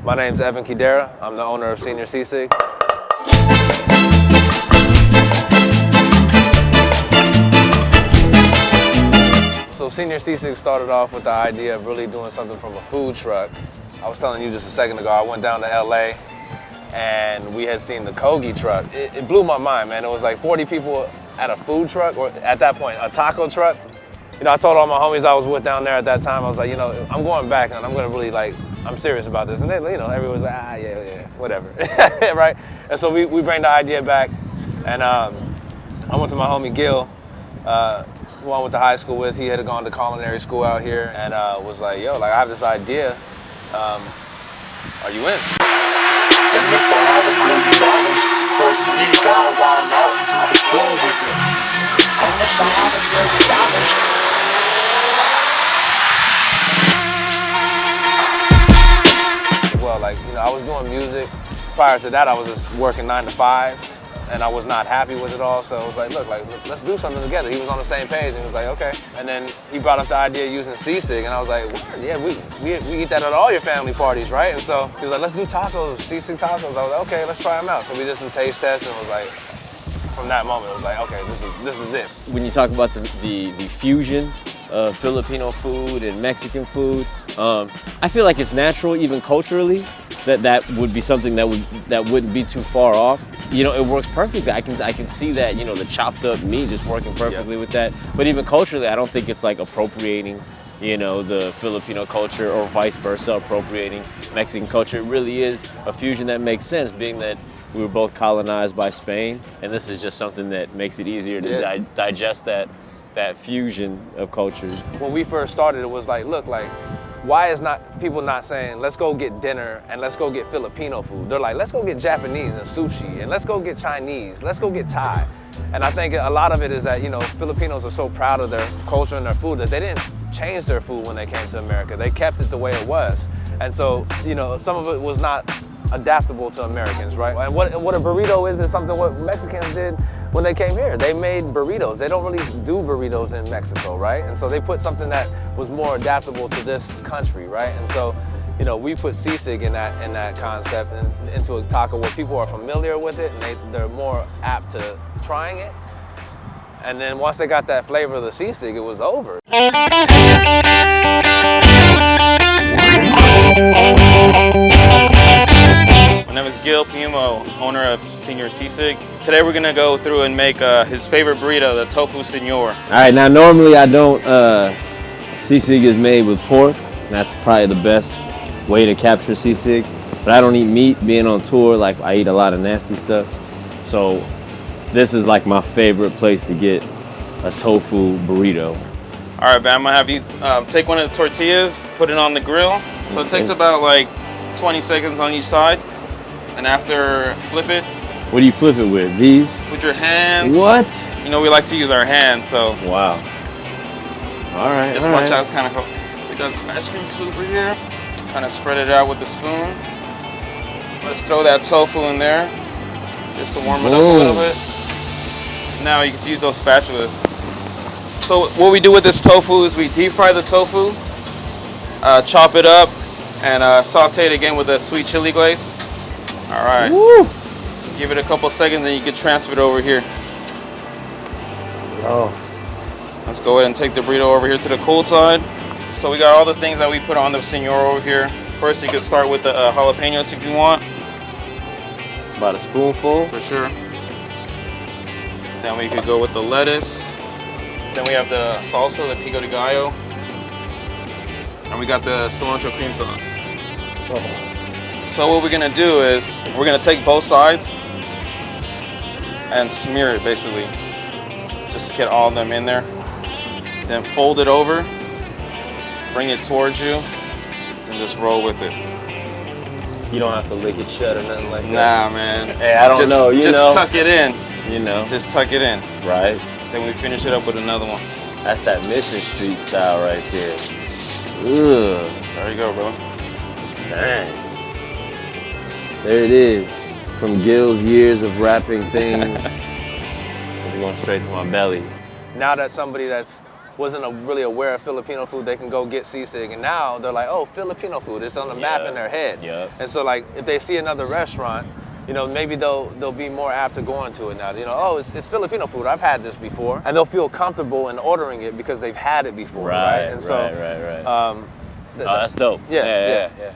My name's Evan Kidera. I'm the owner of Senor Sisig. So Senor Sisig started off with the idea of really doing something from a food truck. I was telling you just a second ago, I went down to LA and we had seen the Kogi truck. It blew my mind, man. It was like 40 people at a food truck, or at that point, a taco truck. You know, I told all my homies I was with down there at that time, I was like, you know, I'm going back and I'm gonna really I'm serious about this. And then, you know, everyone's like, yeah, whatever, right? And so we bring the idea back, and I went to my homie Gil, who I went to high school with. He had gone to culinary school out here, and was like, yo, like I have this idea. Are you in? And if I had $1 billion, first week I'll wild out and do the floor with it. And if I had $1 billion. Well, like, you know, I was doing music. Prior to that, I was just working 9 to 5s, and I was not happy with it all. So I was like, look, let's do something together. He was on the same page, and he was like, okay. And then he brought up the idea of using Sisig, and I was like, what? Yeah, we eat that at all your family parties, right? And so he was like, let's do tacos, Sisig tacos. I was like, okay, let's try them out. So we did some taste tests, and it was like, from that moment, it was like, okay, this is it. When you talk about the fusion of Filipino food and Mexican food, I feel like it's natural, even culturally, that would be something that wouldn't be too far off. You know, it works perfectly. I can see that, you know, the chopped up meat just working perfectly with that. But even culturally, I don't think it's like appropriating, you know, the Filipino culture or vice versa, appropriating Mexican culture. It really is a fusion that makes sense, being that we were both colonized by Spain, and this is just something that makes it easier to digest that fusion of cultures. When we first started, it was like, look, like, why is people not saying, let's go get dinner and let's go get Filipino food? They're like, let's go get Japanese and sushi, and let's go get Chinese, let's go get Thai. And I think a lot of it is that, you know, Filipinos are so proud of their culture and their food that they didn't change their food when they came to America. They kept it the way it was. And so, you know, some of it was not adaptable to Americans, right? And what a burrito is something what Mexicans did when they came here. They made burritos. They don't really do burritos in Mexico, right? And so they put something that was more adaptable to this country, right? And so, you know, we put Sisig in that concept and into a taco where people are familiar with it and they're more apt to trying it. And then once they got that flavor of the Sisig, it was over. My name is Gil Payumo, owner of Senor Sisig. Today we're gonna go through and make his favorite burrito, the tofu senor. All right, now normally I don't, sisig is made with pork. And that's probably the best way to capture sisig. But I don't eat meat, being on tour, like I eat a lot of nasty stuff. So this is like my favorite place to get a tofu burrito. All right, Bam, I'm gonna have you take one of the tortillas, put it on the grill. So it takes about like 20 seconds on each side. And after, flip it. What do you flip it with? These? With your hands. What? You know, we like to use our hands, so. Wow. All right, just watch out, it's kind of cool. We got some ice cream soup over here. Kind of spread it out with the spoon. Let's throw that tofu in there, just to warm it up a little bit. Now you can use those spatulas. So what we do with this tofu is we deep fry the tofu, chop it up, and saute it again with a sweet chili glaze. All right. Woo. Give it a couple seconds, then you can transfer it over here. Oh. Let's go ahead and take the burrito over here to the cold side. So we got all the things that we put on the senor over here. First, you can start with the jalapenos if you want. About a spoonful? For sure. Then we could go with the lettuce. Then we have the salsa, the pico de gallo. And we got the cilantro cream sauce. Oh. So what we're gonna do is, we're gonna take both sides and smear it basically. Just to get all of them in there. Then fold it over, bring it towards you, and just roll with it. You don't have to lick it shut or nothing like that. Nah, man. Hey, I don't know, you just know. Tuck it in. You know. Just tuck it in. Right. Then we finish it up with another one. That's that Mission Street style right there. Ugh. There you go, bro. Dang. There it is. From Gil's years of wrapping things, it's going straight to my belly. Now that somebody that's wasn't really aware of Filipino food, they can go get sisig, and now they're like, oh, Filipino food, it's on the map in their head. Yep. And so like if they see another restaurant, you know, maybe they'll be more apt to going to it now. You know, oh, it's Filipino food. I've had this before, and they'll feel comfortable in ordering it because they've had it before, right? And so, right. Oh, that's dope. yeah.